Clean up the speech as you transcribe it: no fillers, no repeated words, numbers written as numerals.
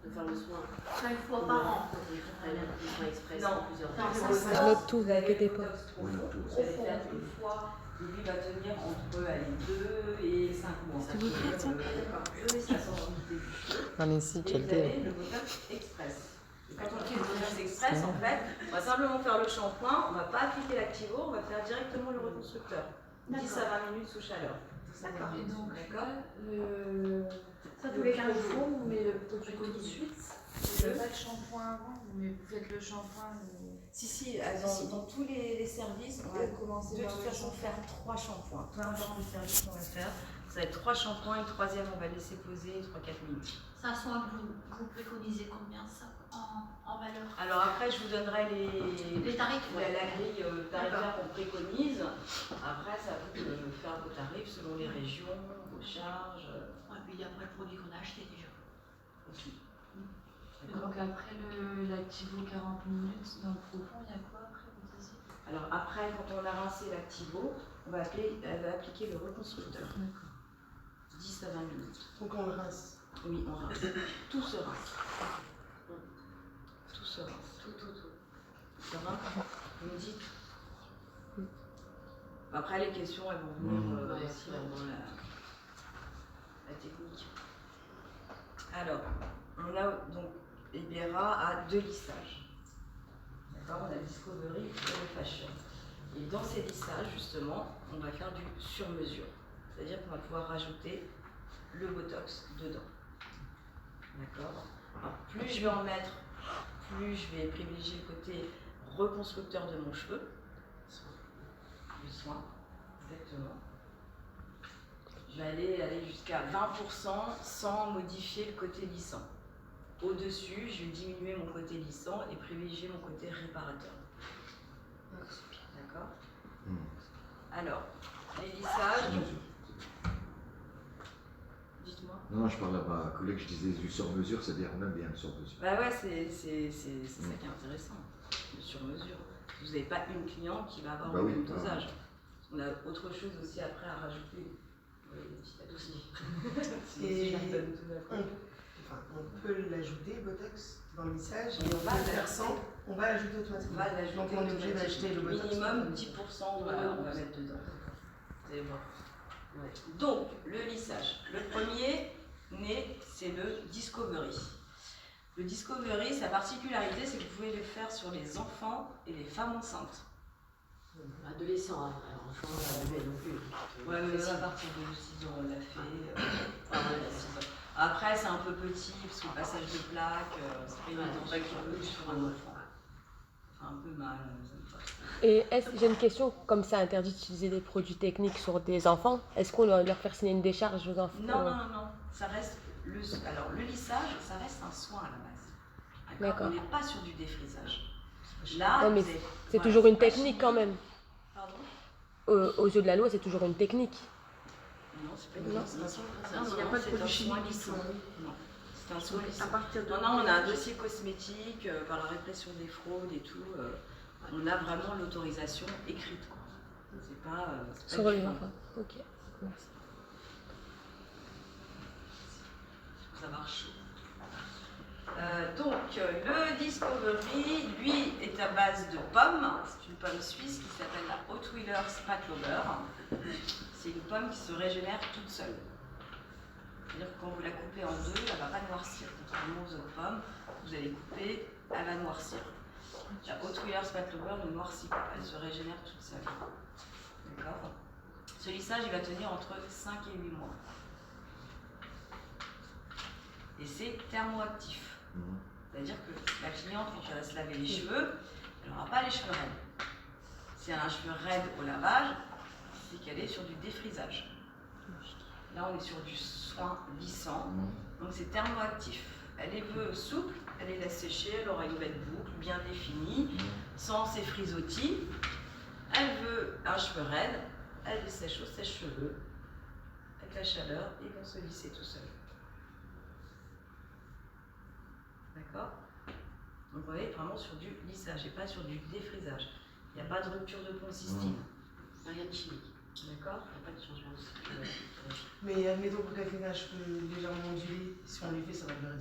de faire le soin 5 fois par an. Ils prennent un soin express Non. plusieurs Non, fois. ça, Je note tout, vous inquiétez pas. Oui, note tout. Vous allez faire une fois, et lui va tenir entre 2 et 5 mois. C'est vous faites ça? Donner sa sensibilité du cheveu. Allez-y, Et quel vous dé. avez le Botox Express. Et quand on fait le Botox Express, en fait, on va simplement faire le shampoing, on ne va pas appliquer l'Activo, on va faire directement le reconstructeur. 10 à 20 minutes sous chaleur. D'accord. Et donc, D'accord. Ça, tous les 15 jours, vous mettez le produit tout de continu. suite, vous faites pas de shampoing avant, mais vous faites le shampoing. Si, dans tous les services, on va commencer de toute façon faire 3 shampoings. Peu importe le service qu'on va faire, ça va être 3 shampoings et le troisième, on va laisser poser 3-4 minutes. C'est un soin que vous préconisez combien ça en valeur? Alors après, je vous donnerai Les tarifs, la grille tarifaire qu'on préconise. Après, ça vous de faire vos tarifs selon les régions, vos charges. Ouais, puis après le produit qu'on a acheté déjà. Aussi. Et donc après l'Activo 40 minutes dans le profond, il y a quoi après vous disiez? Alors après, quand on a rincé l'Activo, elle va appliquer le reconstructeur. D'accord. 10 à 20 minutes. Donc on le rince. Oui, on rince. Tout se rince. Tout se rince. Tout. Ça va? Vous me dites? Après, les questions, elles vont venir aussi dans la technique. Alors, on a donc Ibera à 2 lissages. D'accord? On a le Discovery et le Fashion. Et dans ces lissages, justement, on va faire du sur-mesure. C'est-à-dire qu'on va pouvoir rajouter le Botox dedans. D'accord? Alors, plus je vais en mettre, plus je vais privilégier le côté reconstructeur de mon cheveu. Le soin, exactement. Je vais aller jusqu'à 20% sans modifier le côté lissant. Au-dessus, je vais diminuer mon côté lissant et privilégier mon côté réparateur. D'accord? Alors, les lissages. Dites-moi. Non, je parle à ma collègue, je disais du sur-mesure, c'est-à-dire on aime bien le sur-mesure. Bah ouais, c'est ça qui est intéressant, le sur-mesure. Vous n'avez pas une cliente qui va avoir le même dosage. On a autre chose aussi après à rajouter. Oui, des petits tatouages. Et on peut l'ajouter, Botox, dans le lissage, et on va faire sans, on va l'ajouter automatiquement. Donc on est obligé d'acheter le Botox. Minimum 10%, on va mettre dedans. Vous allez voir. Ouais. Donc, le lissage. Le premier né, c'est le Discovery. Le Discovery, sa particularité, c'est que vous pouvez le faire sur les enfants et les femmes enceintes. Adolescent, enfant, bébé non plus. Ouais, mais à partir de 6 ans, on l'a fait. Après, c'est un peu petit, parce que le passage de plaque, c'est pas évident sur un enfant. C'est un peu mal, ça me passe. Et j'ai une question, comme c'est interdit d'utiliser des produits techniques sur des enfants, est-ce qu'on doit leur faire signer une décharge aux enfants? Non. Ça reste alors, le lissage, ça reste un soin à la base. D'accord. On n'est pas sur du défrisage. Là, mais c'est toujours une technique quand même. Pardon? Aux yeux de la loi, c'est toujours une technique. Non, c'est pas une technique. Il n'y a pas de produit chimique lissant. Non, c'est un soin lissant. Non, on a un dossier cosmétique par la répression des fraudes et tout. On a vraiment l'autorisation écrite. C'est pas. Sur les enfants. Ok. Merci. Ça marche. Donc, le Discovery, lui, est à base de pommes. C'est une pomme suisse qui s'appelle la Hot Wheeler Spatlober. C'est une pomme qui se régénère toute seule. C'est-à-dire que quand vous la coupez en deux, elle ne va pas noircir. Contrairement aux autres pommes, vous allez couper, elle va noircir. La Hot Wheeler Spatlober ne noircit pas, elle se régénère toute seule. D'accord? Ce lissage, il va tenir entre 5 et 8 mois. Et c'est thermoactif. C'est-à-dire que la cliente, quand elle va se laver les cheveux, elle n'aura pas les cheveux raides. Si elle a un cheveu raide au lavage, c'est qu'elle est sur du défrisage. Là, on est sur du soin lissant, donc c'est thermoactif. Elle est peu souple, elle est laisse sécher, elle aura une belle boucle bien définie, sans ses frisottis. Elle veut un cheveu raide, elle les sèche au sèche-cheveux. Avec la chaleur, ils vont se lisser tout seuls. D'accord? Donc vous voyez, vraiment sur du lissage et pas sur du défrisage. Il n'y a pas de rupture de consistine. Rien de chimique. D'accord? Il n'y a pas de changement de style. Mais admettons que quelqu'un a un cheveu légèrement ondulé, si on lui fait, ça va durer.